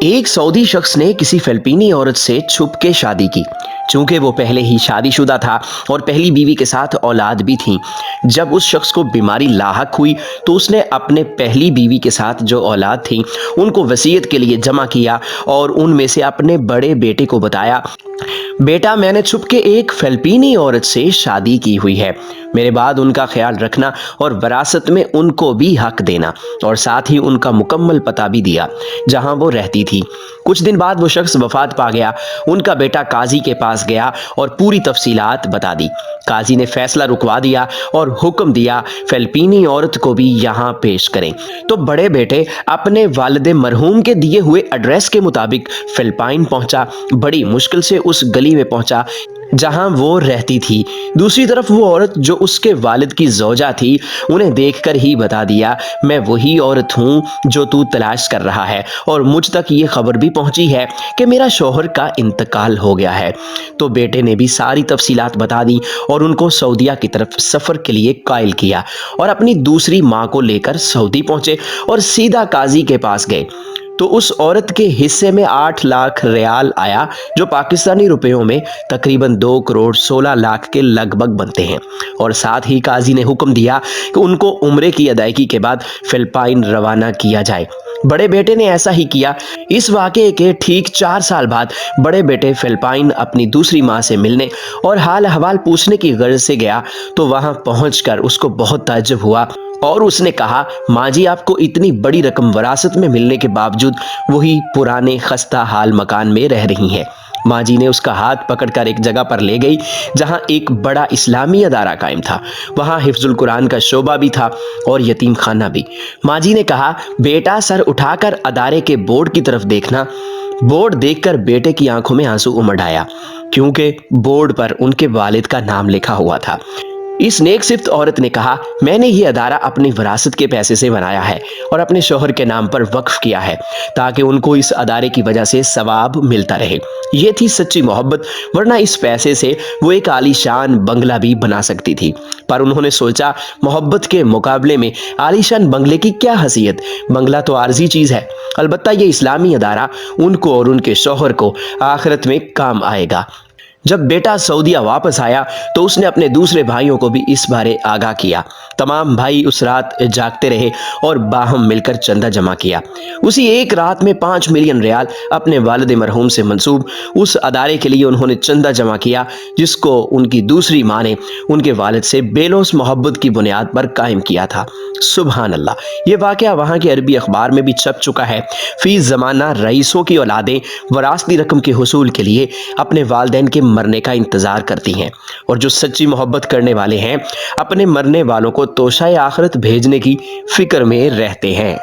ایک سعودی شخص نے کسی فلپینی عورت سے چھپ کے شادی کی۔ چونکہ وہ پہلے ہی شادی شدہ تھا اور پہلی بیوی کے ساتھ اولاد بھی تھی، جب اس شخص کو بیماری لاحق ہوئی تو اس نے اپنے پہلی بیوی کے ساتھ جو اولاد تھی ان کو وصیت کے لیے جمع کیا اور ان میں سے اپنے بڑے بیٹے کو بتایا، بیٹا میں نے چھپ کے ایک فلپینی عورت سے شادی کی ہوئی ہے، میرے بعد ان کا خیال رکھنا اور وراثت میں ان کو بھی حق دینا، اور ساتھ ہی ان کا مکمل پتہ بھی دیا جہاں وہ رہتی تھی۔ کچھ دن بعد وہ شخص وفات پا گیا۔ ان کا بیٹا قاضی کے پاس گیا اور پوری تفصیلات بتا دی۔ قاضی نے فیصلہ رکوا دیا اور حکم دیا فلپینی عورت کو بھی یہاں پیش کریں۔ تو بڑے بیٹے اپنے والد مرحوم کے دیے ہوئے ایڈریس کے مطابق فلپائن پہنچا، بڑی مشکل سے اس گلی میں پہنچا جہاں وہ رہتی تھی۔ دوسری طرف وہ عورت جو اس کے والد کی زوجہ تھی، انہیں دیکھ کر ہی بتا دیا، میں وہی عورت ہوں جو تو تلاش کر رہا ہے، اور مجھ تک یہ خبر بھی پہنچی ہے کہ میرا شوہر کا انتقال ہو گیا ہے۔ تو بیٹے نے بھی ساری تفصیلات بتا دی اور ان کو سعودیہ کی طرف سفر کے لیے قائل کیا، اور اپنی دوسری ماں کو لے کر سعودی پہنچے اور سیدھا قاضی کے پاس گئے۔ تو اس عورت کے حصے میں 8 لاکھ ریال آیا، جو پاکستانی روپیوں میں تقریباً 2 کروڑ 16 لاکھ کے لگ بھگ بنتے ہیں، اور ساتھ ہی قاضی نے حکم دیا کہ ان کو عمرے کی ادائیگی کے بعد فلپائن روانہ کیا جائے۔ بڑے بیٹے نے ایسا ہی کیا۔ اس واقعے کے ٹھیک 4 سال بعد بڑے بیٹے فلپائن اپنی دوسری ماں سے ملنے اور حال احوال پوچھنے کی غرض سے گیا، تو وہاں پہنچ کر اس کو بہت تعجب ہوا اور اس نے کہا، ماں جی آپ کو اتنی بڑی رقم وراثت میں ملنے کے باوجود وہی پرانے خستہ حال مکان میں رہ رہی ہیں۔ ماں جی نے اس کا ہاتھ پکڑ کر ایک جگہ پر لے گئی جہاں ایک بڑا اسلامی ادارہ قائم تھا، وہاں حفظ القرآن کا شعبہ بھی تھا اور یتیم خانہ بھی۔ ماں جی نے کہا، بیٹا سر اٹھا کر ادارے کے بورڈ کی طرف دیکھنا۔ بورڈ دیکھ کر بیٹے کی آنکھوں میں آنسو امڑ آیا، کیونکہ بورڈ پر ان کے والد کا نام لکھا ہوا تھا۔ اس نیک صفت عورت نے کہا، میں نے یہ ادارہ اپنی وراثت کے پیسے سے بنایا ہے اور اپنے شوہر کے نام پر وقف کیا ہے، تاکہ ان کو اس ادارے کی وجہ سے ثواب ملتا رہے۔ یہ تھی سچی محبت، ورنہ اس پیسے سے وہ ایک عالی شان بنگلہ بھی بنا سکتی تھی۔ پر انہوں نے سوچا، محبت کے مقابلے میں عالی شان بنگلے کی کیا حیثیت، بنگلہ تو عارضی چیز ہے۔ البتہ یہ اسلامی ادارہ ان کو اور ان کے شوہر کو آخرت میں کام آئے گا۔ جب بیٹا سعودیہ واپس آیا تو اس نے اپنے دوسرے بھائیوں کو بھی اس بارے آگاہ کیا۔ تمام بھائی اس رات جاگتے رہے اور باہم مل کر چندہ جمع کیا۔ اسی ایک رات میں 5 ملین ریال اپنے والد مرحوم سے منسوب اس ادارے کے لیے انہوں نے چندہ جمع کیا، جس کو ان کی دوسری ماں نے ان کے والد سے بے لوث محبت کی بنیاد پر قائم کیا تھا۔ سبحان اللہ! یہ واقعہ وہاں کے عربی اخبار میں بھی چھپ چکا ہے۔ فی زمانہ رئیسوں کی اولادیں وراثتی رقم کے حصول کے لیے اپنے والدین کے مرنے کا انتظار کرتی ہیں، اور جو سچی محبت کرنے والے ہیں اپنے مرنے والوں کو توشہ آخرت بھیجنے کی فکر میں رہتے ہیں۔